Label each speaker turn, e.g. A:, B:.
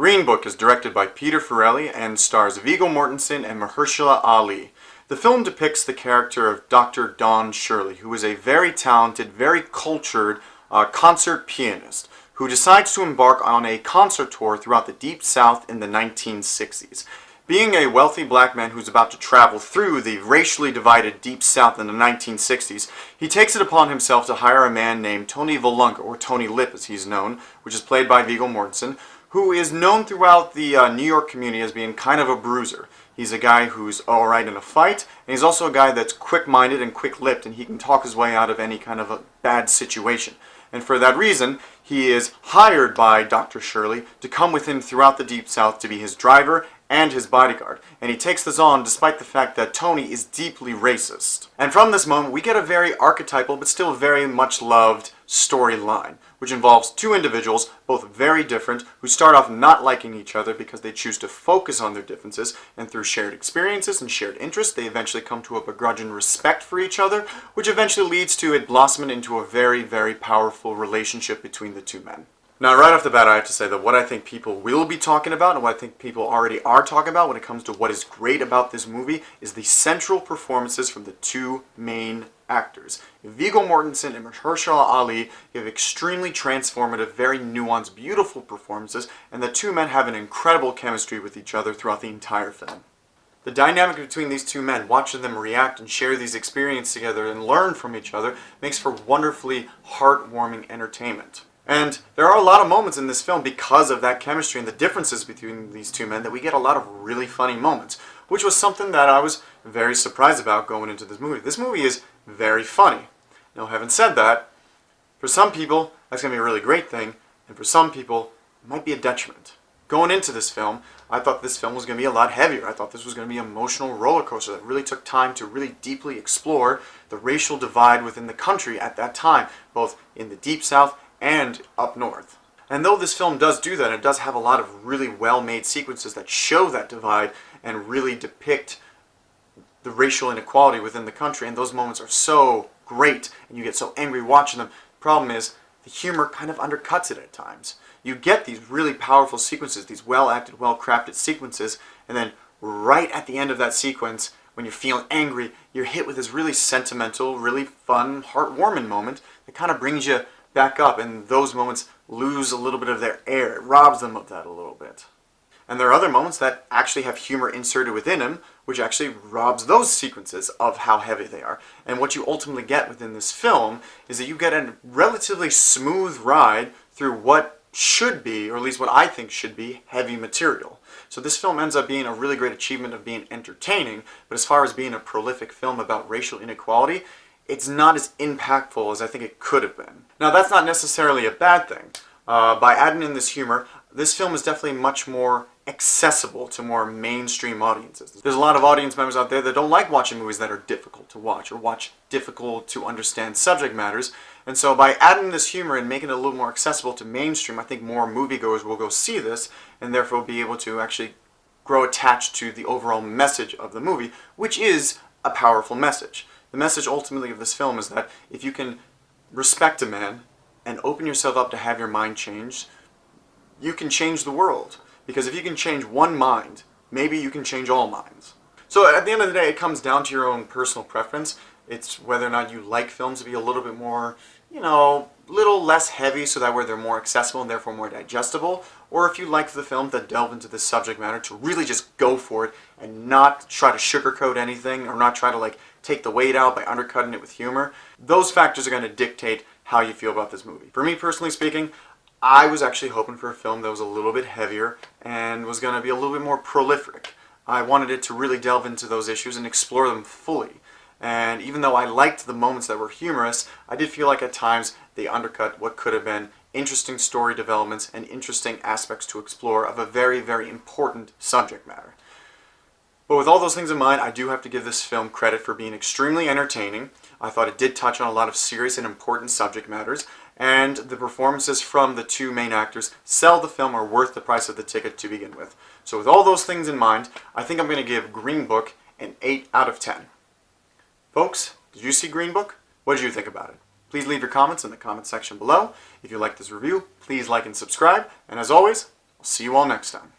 A: Green Book is directed by Peter Farrelly and stars Viggo Mortensen and Mahershala Ali. The film depicts the character of Dr. Don Shirley, who is a very talented, very cultured concert pianist who decides to embark on a concert tour throughout the Deep South in the 1960s. Being a wealthy black man who's about to travel through the racially divided Deep South in the 1960s, he takes it upon himself to hire a man named Tony Valunga, or Tony Lip as he's known, which is played by Viggo Mortensen, who is known throughout the New York community as being kind of a bruiser. He's a guy who's alright in a fight, and he's also a guy that's quick-minded and quick-lipped, and he can talk his way out of any kind of a bad situation. And for that reason, he is hired by Dr. Shirley to come with him throughout the Deep South to be his driver and his bodyguard. And he takes this on despite the fact that Tony is deeply racist. And from this moment, we get a very archetypal but still very much loved storyline, which involves two individuals, both very different, who start off not liking each other because they choose to focus on their differences, and through shared experiences and shared interests, they eventually come to a begrudging respect for each other, which eventually leads to it blossoming into a very, very powerful relationship between the two men. Now, right off the bat, I have to say that what I think people will be talking about, and what I think people already are talking about when it comes to what is great about this movie, is the central performances from the two main actors. Viggo Mortensen and Mahershala Ali give extremely transformative, very nuanced, beautiful performances, and the two men have an incredible chemistry with each other throughout the entire film. The dynamic between these two men, watching them react and share these experiences together and learn from each other, makes for wonderfully heartwarming entertainment. And there are a lot of moments in this film because of that chemistry and the differences between these two men that we get a lot of really funny moments, which was something that I was very surprised about going into this movie. This movie is very funny. Now, having said that, for some people, that's going to be a really great thing, and for some people, it might be a detriment. Going into this film, I thought this film was going to be a lot heavier. I thought this was going to be an emotional roller coaster that really took time to really deeply explore the racial divide within the country at that time, both in the Deep South and up north. And though this film does do that, it does have a lot of really well-made sequences that show that divide and really depict the racial inequality within the country, and those moments are so great, and you get so angry watching them. Problem is, the humor kind of undercuts it at times. You get these really powerful sequences, these well-acted, well-crafted sequences, and then right at the end of that sequence, when you're feeling angry, you're hit with this really sentimental, really fun, heartwarming moment that kind of brings you back up, and those moments lose a little bit of their air. It robs them of that a little bit. And there are other moments that actually have humor inserted within them, which actually robs those sequences of how heavy they are. And what you ultimately get within this film is that you get a relatively smooth ride through what should be, or at least what I think should be, heavy material. So this film ends up being a really great achievement of being entertaining, but as far as being a prolific film about racial inequality, it's not as impactful as I think it could have been. Now, that's not necessarily a bad thing. By adding in this humor, this film is definitely much more accessible to more mainstream audiences. There's a lot of audience members out there that don't like watching movies that are difficult to watch or watch difficult to understand subject matters. And so by adding this humor and making it a little more accessible to mainstream, I think more moviegoers will go see this and therefore be able to actually grow attached to the overall message of the movie, which is a powerful message. The message ultimately of this film is that if you can respect a man and open yourself up to have your mind changed, you can change the world. Because if you can change one mind, maybe you can change all minds. So at the end of the day, it comes down to your own personal preference. It's whether or not you like films to be a little bit more, a little less heavy so that way they're more accessible and therefore more digestible, or if you like the film that delve into this subject matter to really just go for it and not try to sugarcoat anything or not try to take the weight out by undercutting it with humor. Those factors are going to dictate how you feel about this movie. For me personally speaking, I was actually hoping for a film that was a little bit heavier and was going to be a little bit more prolific. I wanted it to really delve into those issues and explore them fully. And even though I liked the moments that were humorous, I did feel like at times they undercut what could have been interesting story developments and interesting aspects to explore of a very, very important subject matter. But with all those things in mind, I do have to give this film credit for being extremely entertaining. I thought it did touch on a lot of serious and important subject matters, and the performances from the two main actors sell the film are worth the price of the ticket to begin with. So with all those things in mind, I think I'm going to give Green Book an 8 out of 10. Folks, did you see Green Book? What did you think about it? Please leave your comments in the comment section below. If you like this review, please like and subscribe, and as always, See you all next time.